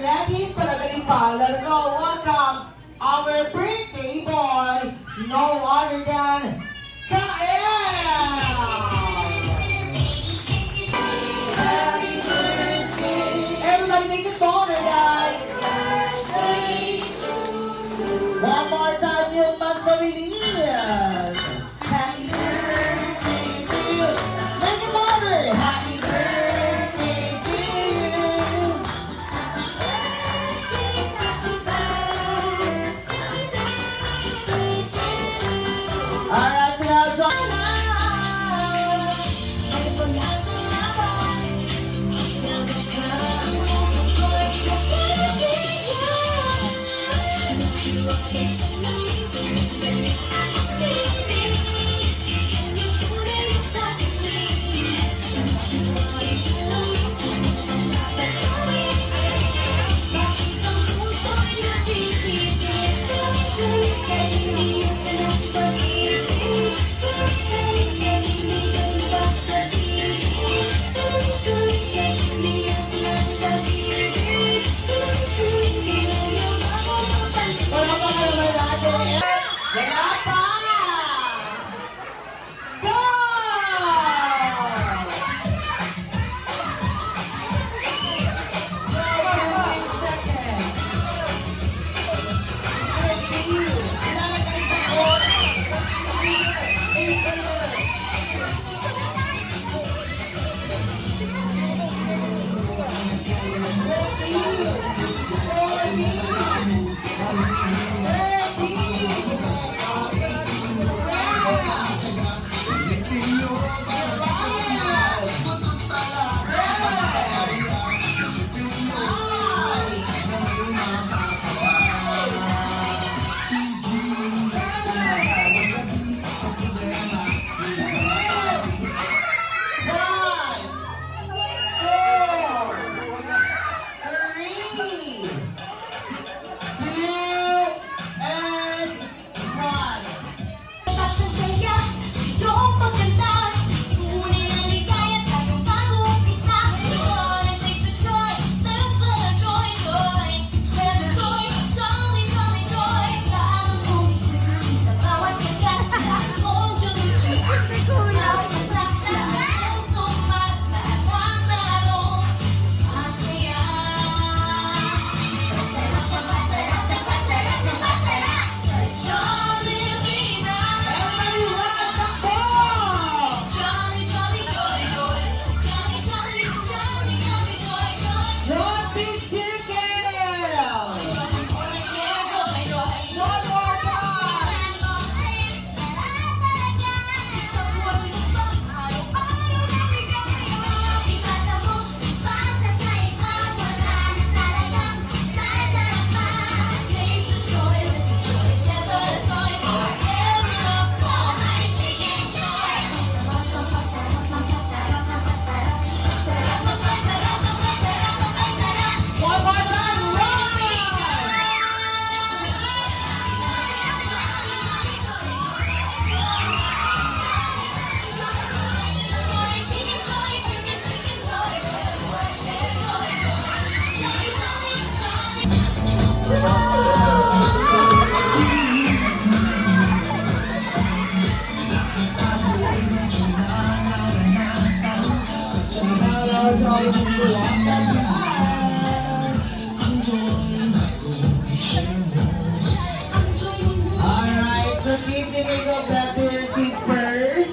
ready para palaro. Welcome our birthday boy, no other than Kael! Everybody make it honor, guys! One more time, yung mag-pamilya! Happy birthday to you! Make it honor! Happy birthday to you! Alright, now go! Alright, so Kitty, may go back to your seat first.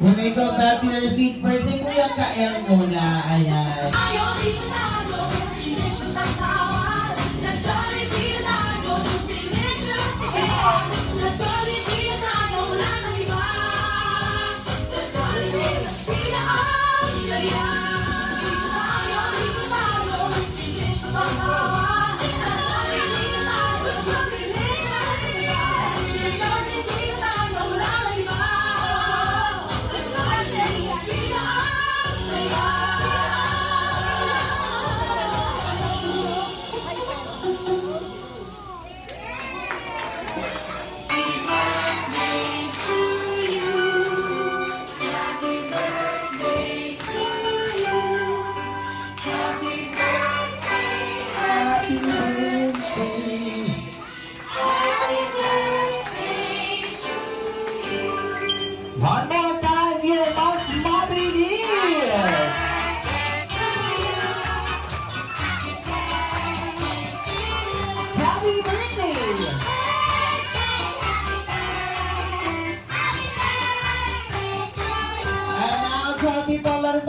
You may go back to your seat first. Si Kuya Kael muna. Ayan.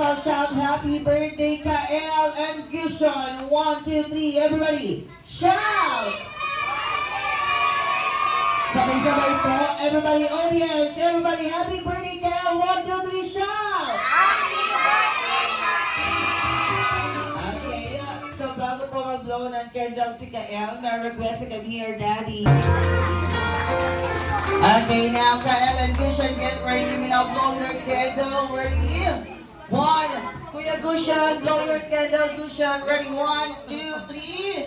well shout happy birthday, Kael and Gishon. 1, 2, 3, everybody, shout! Sabay-sabay po, everybody, audience, everybody, happy birthday, Kael. 1, 2, 3, shout! Okay, so bago po mag-blow ng candle si Kael, may request si Come Here, Daddy. Okay, now Kael and Gushan, get ready. You now blow your candle. Ready? 1. Kuya Gushan, blow your candle. Gushan, ready? 1, 2, 3.